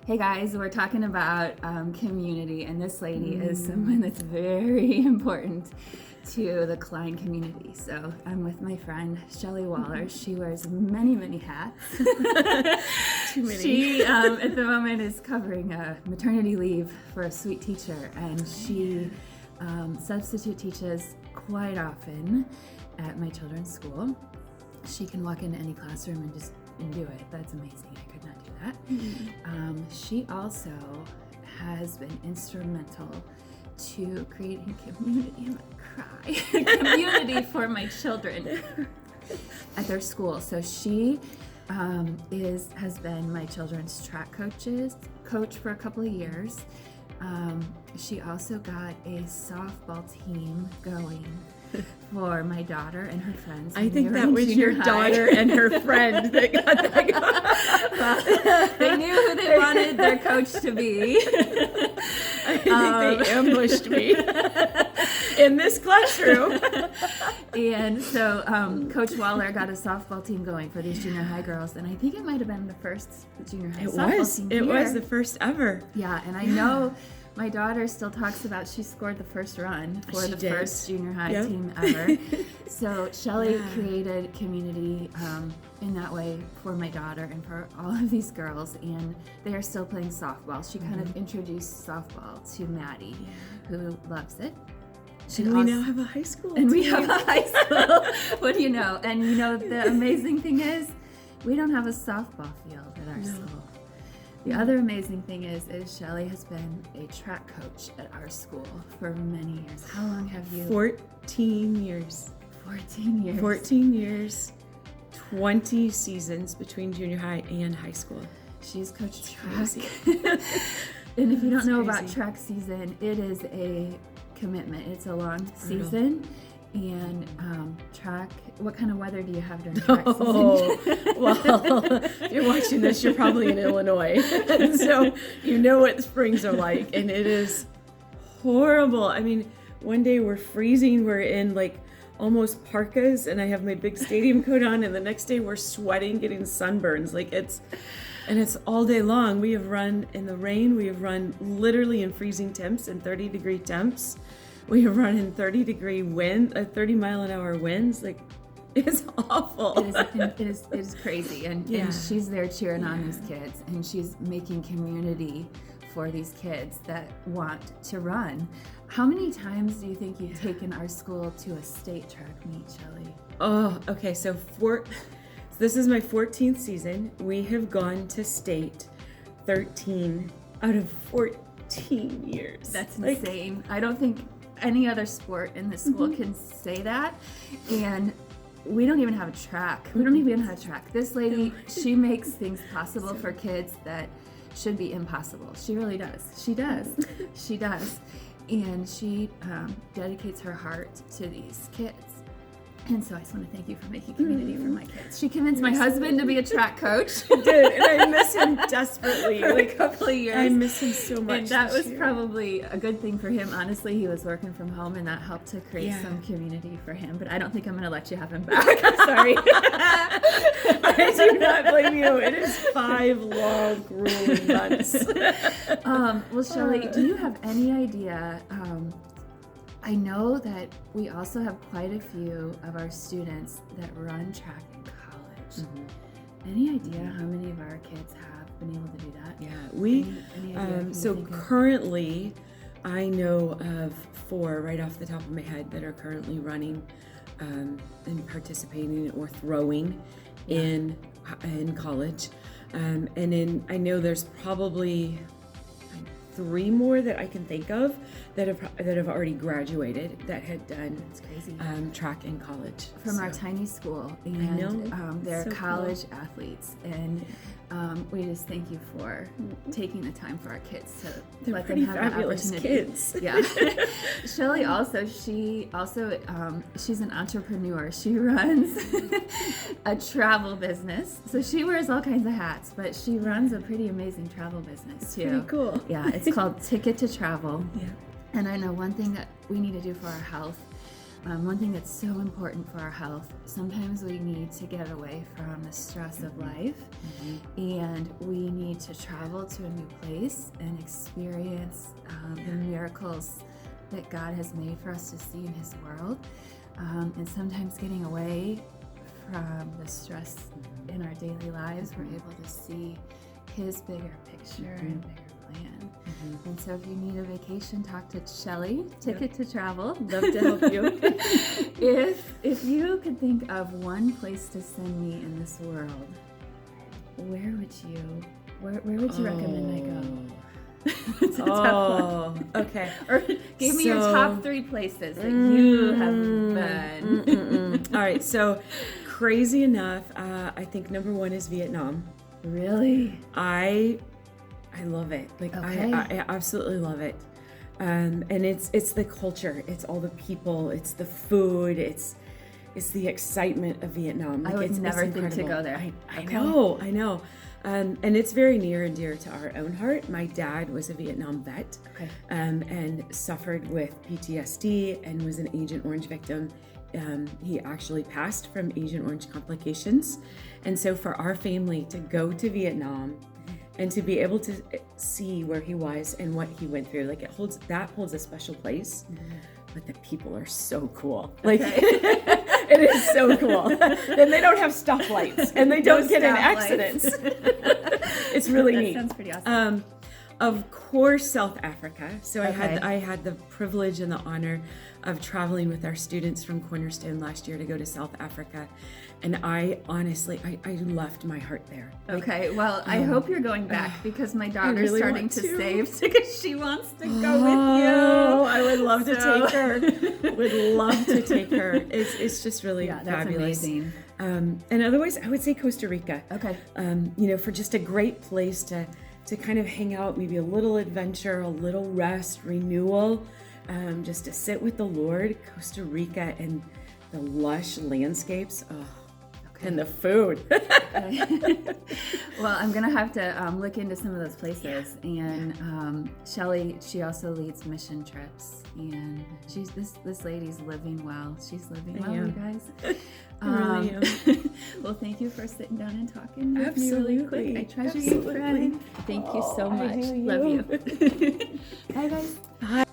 Hey guys, we're talking about community, and this lady is someone that's very important to the Klein community. So I'm with my friend Shelly Waller. She wears many, many hats. Too many. She, at the moment, is covering a maternity leave for a sweet teacher, and she substitute teaches quite often at my children's school. She can walk into any classroom and do it. That's amazing. I could not do that. She also has been instrumental to creating community. I'm gonna cry. Community for my children at their school. So she has been my children's track coach for a couple of years. She also got a softball team going for my daughter and her friends. I think that was your daughter and her friend that got that. They knew who they wanted their coach to be. I think they ambushed me in this classroom. And so Coach Waller got a softball team going for these junior high girls, and I think it might have been the first junior high softball team It here. was the first ever. Yeah, and I know my daughter still talks about she scored the first run for She the did. first junior high team ever. So Shelly created community in that way for my daughter and for all of these girls, and they are still playing softball. She kind of introduced softball to Maddie, who loves it. And we now have a high school And we team. have a high school. What do you know? And you know, the amazing thing is, we don't have a softball field at our school. The other amazing thing is Shelly has been a track coach at our school for many years. How long have you? 14 years. 14 years. 14 years, 20 seasons between junior high and high school. She's coached track. Crazy. And if you don't know about crazy. track season, it is a commitment. It's a long season. And track, what kind of weather do you have during track season? Well, if you're watching this, you're probably in Illinois. And so you know what springs are like, and it is horrible. I mean, one day we're freezing, we're in like almost parkas, and I have my big stadium coat on, and the next day we're sweating, getting sunburns. And it's all day long. We have run in the rain, we have run literally in freezing temps and 30-degree temps. We have run in 30-degree wind, 30-mile-an-hour winds. Like, it's awful. It is crazy, and she's there cheering on these kids, and she's making community for these kids that want to run. How many times do you think you've taken our school to a state track meet, Shelly? Oh, okay. So this is my 14th season. We have gone to state 13 out of 14 years. That's insane. I don't think any other sport in the school can say that, and we don't even have a track. This lady, she makes things possible for kids that should be impossible. She really does. She does. And she dedicates her heart to these kids. And so I just want to thank you for making community for my kids. She convinced my husband to be a track coach. I did, and I miss him desperately. For a couple of years. I miss him so much. And that was this year. probably a good thing for him. Honestly, he was working from home, and that helped to create some community for him. But I don't think I'm going to let you have him back. I'm sorry. I do not blame you. It is 5 long, grueling months. Well, Shelly, do you have any idea? I know that we also have quite a few of our students that run track in college. Any idea how many of our kids have been able to do that? Yeah, Any idea so currently I know of 4 right off the top of my head that are currently running and participating or throwing in college. And I know there's probably 3 more that I can think of that have already graduated that had done track in college from our tiny school, and they're So college athletes, and we just thank you for taking the time for our kids to They're let pretty them have fabulous that opportunity. kids. Yeah. Shelly she's an entrepreneur. She runs a travel business, so she wears all kinds of hats, but she runs a pretty amazing travel business too. Pretty cool. Yeah, it's called Ticket to Travel. Yeah. And I know one thing that we need to do for our health, One thing that's so important for our health, sometimes we need to get away from the stress of life, and we need to travel to a new place and experience the miracles that God has made for us to see in His world. And sometimes getting away from the stress in our daily lives, we're able to see His bigger picture and bigger plan. And so if you need a vacation, talk to Shelly, Ticket to Travel. Love to help you. If you could think of one place to send me in this world, where would you recommend I go? It's a tough one. Okay. Or give me your top 3 places that you have been. All right, so crazy enough, I think number 1 is Vietnam. Really? I love it. Like Okay. I absolutely love it. And it's the culture, it's all the people, it's the food, it's the excitement of Vietnam. Like, I would it's never think to incredible. go there. I know. And it's very near and dear to our own heart. My dad was a Vietnam vet, Okay. and suffered with PTSD and was an Agent Orange victim. He actually passed from Agent Orange complications. And so for our family to go to Vietnam and to be able to see where he was and what he went through, like, that holds a special place. But the people are so cool. Like, it is so cool. And they don't have stoplights and they don't get in accidents. It's really neat. That sounds pretty awesome. Of course, South Africa. So Okay. I had the privilege and the honor of traveling with our students from Cornerstone last year to go to South Africa. And I honestly, I left my heart there. Okay, well, I hope you're going back because my daughter's really starting want to to. save because she wants to go Oh, with you. I would love to So- take her. Would love to take her. It's just really Yeah, that's fabulous. amazing. And otherwise, I would say Costa Rica. Okay. For just a great place to kind of hang out, maybe a little adventure, a little rest, renewal, just to sit with the Lord. Costa Rica and the lush landscapes. Oh, and the food. Well, I'm gonna have to look into some of those places. And Shelly, she also leads mission trips, and she's this lady's living well. She's living well, am. you guys. I really am. Well, thank you for sitting down and talking with me really quick. Absolutely. I treasure you, Absolutely. friend. Thank you so I much. do Love you. you. Bye, guys. Bye.